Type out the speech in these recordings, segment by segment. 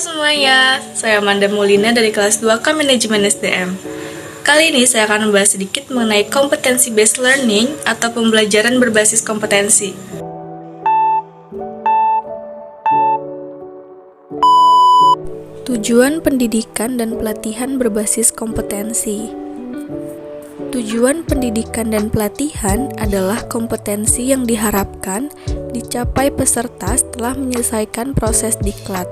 semuanya, saya Amanda Molina dari kelas 2K Manajemen SDM. Kali ini saya akan membahas sedikit mengenai kompetensi based learning atau pembelajaran berbasis kompetensi. Tujuan pendidikan dan pelatihan berbasis kompetensi. Tujuan pendidikan dan pelatihan adalah kompetensi yang diharapkan dicapai peserta setelah menyelesaikan proses diklat.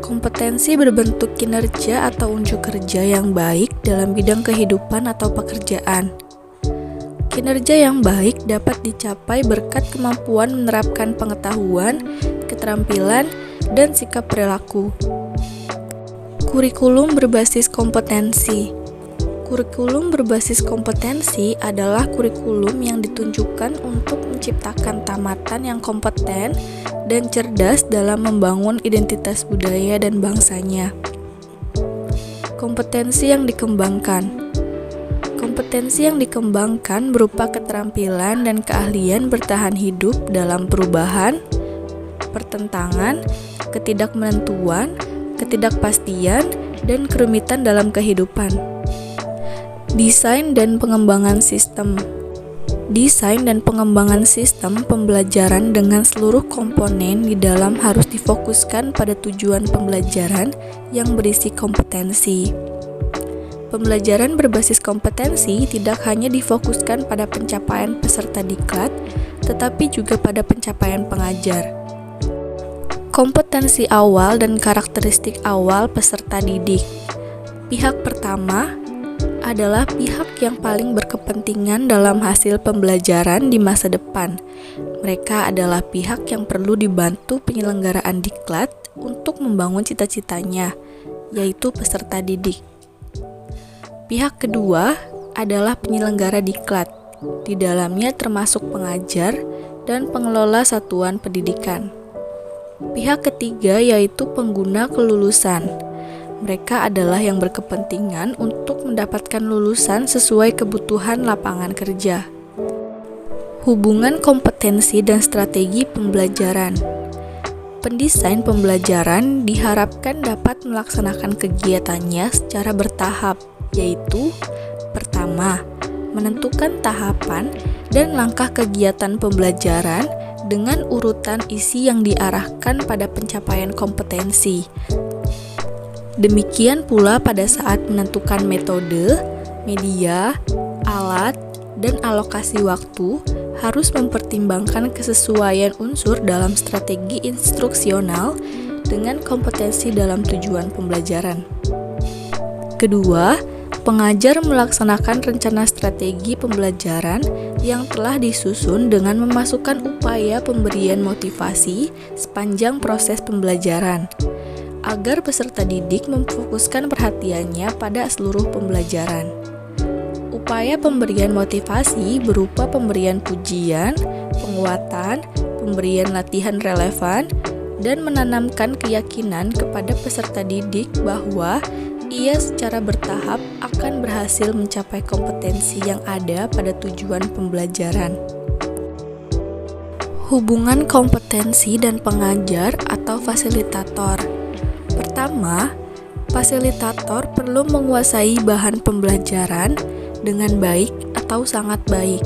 Kompetensi berbentuk kinerja atau unjuk kerja yang baik dalam bidang kehidupan atau pekerjaan. Kinerja yang baik dapat dicapai berkat kemampuan menerapkan pengetahuan, keterampilan, dan sikap perilaku. Kurikulum berbasis kompetensi. Kurikulum berbasis kompetensi adalah kurikulum yang ditunjukkan untuk menciptakan tamatan yang kompeten dan cerdas dalam membangun identitas budaya dan bangsanya. Kompetensi yang dikembangkan. Kompetensi yang dikembangkan berupa keterampilan dan keahlian bertahan hidup dalam perubahan, pertentangan, ketidakmenentuan, ketidakpastian, dan kerumitan dalam kehidupan. Desain dan pengembangan sistem. Desain dan pengembangan sistem pembelajaran dengan seluruh komponen di dalam harus difokuskan pada tujuan pembelajaran yang berisi kompetensi. Pembelajaran berbasis kompetensi tidak hanya difokuskan pada pencapaian peserta diklat, tetapi juga pada pencapaian pengajar. Kompetensi awal dan karakteristik awal peserta didik. Pihak pertama adalah pihak yang paling berkepentingan dalam hasil pembelajaran di masa depan. Mereka adalah pihak yang perlu dibantu penyelenggaraan diklat untuk membangun cita-citanya, yaitu peserta didik. Pihak kedua adalah penyelenggara diklat. Di dalamnya termasuk pengajar dan pengelola satuan pendidikan. Pihak ketiga yaitu pengguna kelulusan. Mereka adalah yang berkepentingan untuk mendapatkan lulusan sesuai kebutuhan lapangan kerja. Hubungan kompetensi dan strategi pembelajaran. Pendesain pembelajaran diharapkan dapat melaksanakan kegiatannya secara bertahap, yaitu pertama, menentukan tahapan dan langkah kegiatan pembelajaran dengan urutan isi yang diarahkan pada pencapaian kompetensi. Demikian pula pada saat menentukan metode, media, alat, dan alokasi waktu harus mempertimbangkan kesesuaian unsur dalam strategi instruksional dengan kompetensi dalam tujuan pembelajaran. Kedua, pengajar melaksanakan rencana strategi pembelajaran yang telah disusun dengan memasukkan upaya pemberian motivasi sepanjang proses pembelajaran, agar peserta didik memfokuskan perhatiannya pada seluruh pembelajaran. Upaya pemberian motivasi berupa pemberian pujian, penguatan, pemberian latihan relevan, dan menanamkan keyakinan kepada peserta didik bahwa ia secara bertahap akan berhasil mencapai kompetensi yang ada pada tujuan pembelajaran. Hubungan kompetensi dan pengajar atau fasilitator. Pertama, fasilitator perlu menguasai bahan pembelajaran dengan baik atau sangat baik.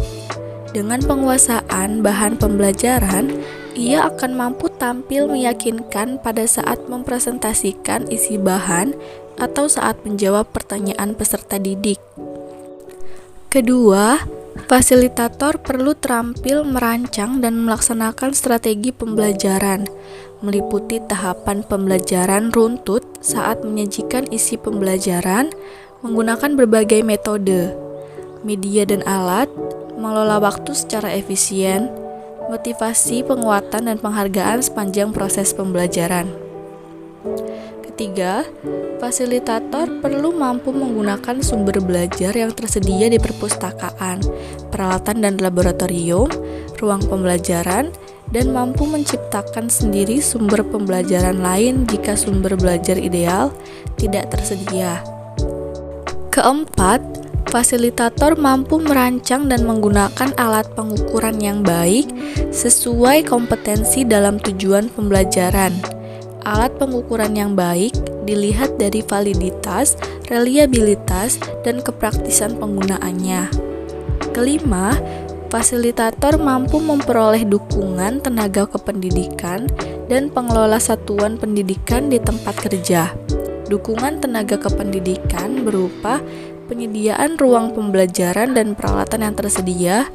Dengan penguasaan bahan pembelajaran, ia akan mampu tampil meyakinkan pada saat mempresentasikan isi bahan atau saat menjawab pertanyaan peserta didik. Kedua, fasilitator perlu terampil merancang dan melaksanakan strategi pembelajaran, meliputi tahapan pembelajaran runtut saat menyajikan isi pembelajaran, menggunakan berbagai metode, media dan alat, mengelola waktu secara efisien, motivasi, penguatan, dan penghargaan sepanjang proses pembelajaran. Ketiga, fasilitator perlu mampu menggunakan sumber belajar yang tersedia di perpustakaan, peralatan dan laboratorium, ruang pembelajaran, dan mampu menciptakan sendiri sumber pembelajaran lain jika sumber belajar ideal tidak tersedia. Keempat, fasilitator mampu merancang dan menggunakan alat pengukuran yang baik sesuai kompetensi dalam tujuan pembelajaran, Alat pengukuran yang baik dilihat dari validitas, reliabilitas, dan kepraktisan penggunaannya. Kelima, fasilitator mampu memperoleh dukungan tenaga kependidikan dan pengelola satuan pendidikan di tempat kerja. Dukungan tenaga kependidikan berupa penyediaan ruang pembelajaran dan peralatan yang tersedia,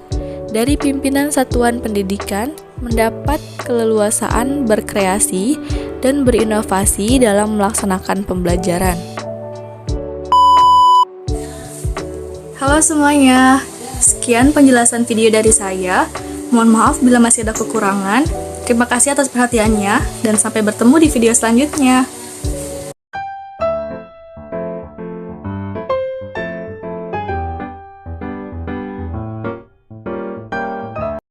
dari pimpinan satuan pendidikan mendapat keleluasaan berkreasi dan berinovasi dalam melaksanakan pembelajaran. Halo semuanya, sekian penjelasan video dari saya. Mohon maaf bila masih ada kekurangan. Terima kasih atas perhatiannya, dan sampai bertemu di video selanjutnya.